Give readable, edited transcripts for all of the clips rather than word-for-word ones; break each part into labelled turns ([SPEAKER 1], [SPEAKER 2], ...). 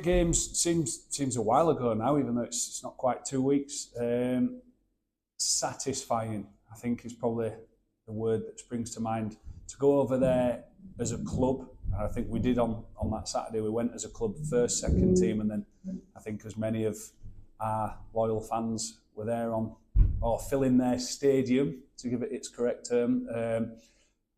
[SPEAKER 1] Games seems a while ago now, even though it's not quite 2 weeks. Satisfying, I think, is probably the word that springs to mind. To go over there as a club, I think we did on that Saturday. We went as a club, first, second team, and then I think as many of our loyal fans were there or filling their stadium, to give it its correct term.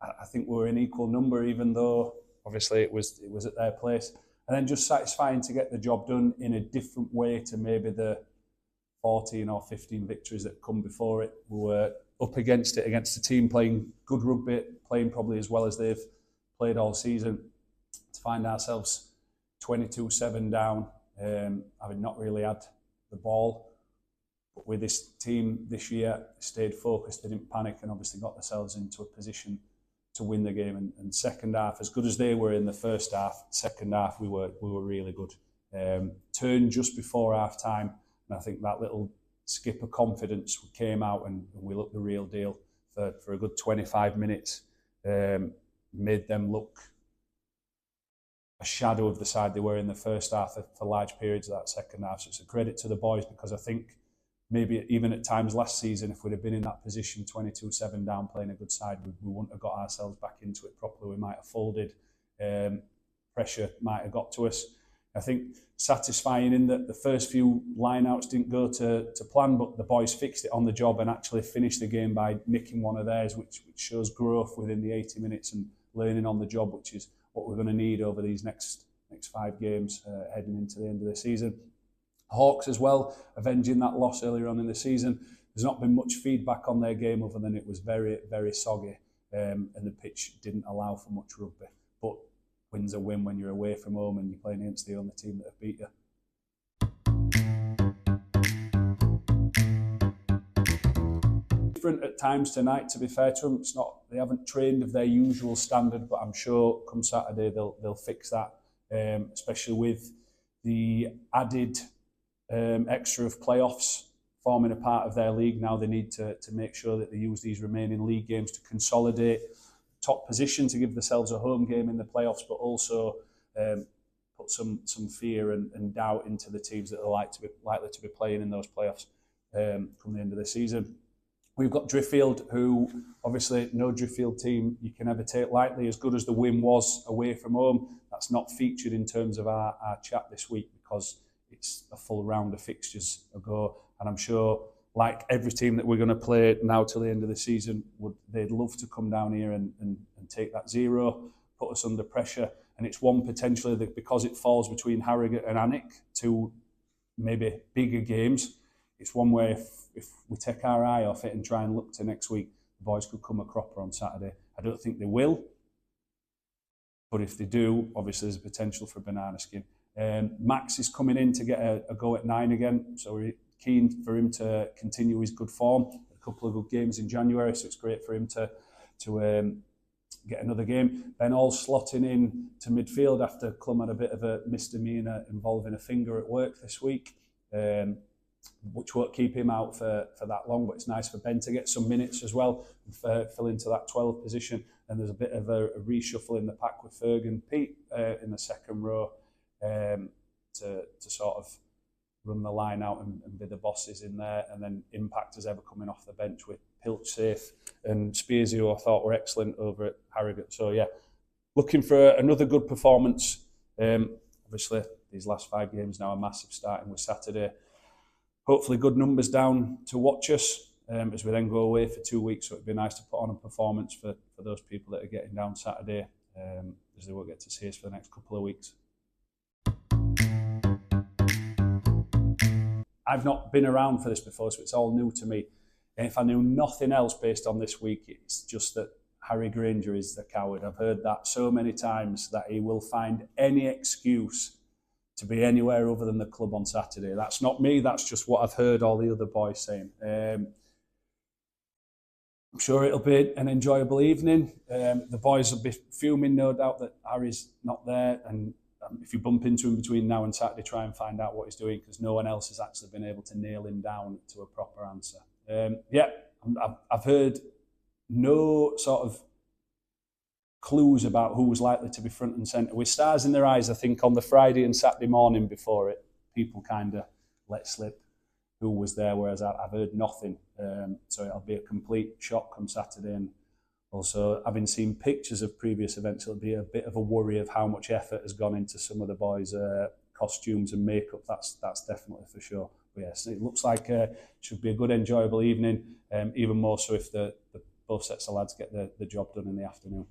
[SPEAKER 1] I think we were in equal number, even though obviously it was at their place. And then just satisfying to get the job done in a different way to maybe the 14 or 15 victories that come before it. We were up against it, against a team playing good rugby, playing probably as well as they've played all season. To find ourselves 22-7 down, having not really had the ball. But with this team this year, stayed focused, they didn't panic, and obviously got themselves into a position to win the game. And second half, as good as they were in the first half, second half we were really good. Turned just before half time, and I think that little skip of confidence came out, and we looked the real deal for a good 25 minutes. Made them look a shadow of the side they were in the first half for large periods of that second half. So it's a credit to the boys, because I think maybe even at times last season, if we'd have been in that position 22-7 down playing a good side, we wouldn't have got ourselves back into it properly. We might have folded. Pressure might have got to us. I think satisfying in that the first few line-outs didn't go to plan, but the boys fixed it on the job and actually finished the game by nicking one of theirs, which shows growth within the 80 minutes and learning on the job, which is what we're going to need over these next 5 games heading into the end of the season. Hawks as well, avenging that loss earlier on in the season. There's not been much feedback on their game other than it was very, very soggy, and the pitch didn't allow for much rugby. But win's a win when you're away from home and you're playing against the only team that have beat you. Different at times tonight, to be fair to them. They haven't trained of their usual standard, but I'm sure come Saturday they'll fix that, especially with the added extra of playoffs forming a part of their league. Now they need to make sure that they use these remaining league games to consolidate top position, to give themselves a home game in the playoffs, but also put some fear and doubt into the teams that are likely to be playing in those playoffs come the end of the season. We've got Driffield, who obviously no Driffield team you can ever take lightly. As good as the win was away from home, that's not featured in terms of our chat this week because it's a full round of fixtures ago. And I'm sure, like every team that we're going to play now till the end of the season, they'd love to come down here and take that 0, put us under pressure. And it's one potentially that, because it falls between Harrogate and Alnwick, two maybe bigger games, it's one where if we take our eye off it and try and look to next week, the boys could come a cropper on Saturday. I don't think they will, but if they do, obviously there's a potential for a banana skin. Max is coming in to get a go at 9 again, so we're keen for him to continue his good form. A couple of good games in January, so it's great for him to get another game. Ben all slotting in to midfield after Clum had a bit of a misdemeanour involving a finger at work this week, which won't keep him out for that long, but it's nice for Ben to get some minutes as well and fill into that 12 position. And there's a bit of a reshuffle in the pack with Ferg and Pete in the second row to sort of run the line out and be the bosses in there. And then Impact as ever coming off the bench with Pilch safe and Spearsy, who I thought were excellent over at Harrogate. So yeah, looking for another good performance. Obviously these last 5 games now are massive, starting with Saturday. Hopefully good numbers down to watch us as we then go away for 2 weeks. So it'd be nice to put on a performance for those people that are getting down Saturday, as they won't get to see us for the next couple of weeks. I've not been around for this before, so it's all new to me. And if I knew nothing else based on this week, it's just that Harry Granger is the coward. I've heard that so many times that he will find any excuse to be anywhere other than the club on Saturday. That's not me, that's just what I've heard all the other boys saying. I'm sure it'll be an enjoyable evening. The boys will be fuming, no doubt, that Harry's not there, and if you bump into him between now and Saturday, try and find out what he's doing, because no one else has actually been able to nail him down to a proper answer. I've heard no sort of clues about who was likely to be front and centre. With stars in their eyes, I think on the Friday and Saturday morning before it, people kind of let slip who was there, whereas I've heard nothing. So it'll be a complete shock come Saturday. And also, having seen pictures of previous events, it'll be a bit of a worry of how much effort has gone into some of the boys' costumes and makeup. That's definitely for sure. But yes, it looks like it should be a good, enjoyable evening, even more so if the both sets of lads get the job done in the afternoon.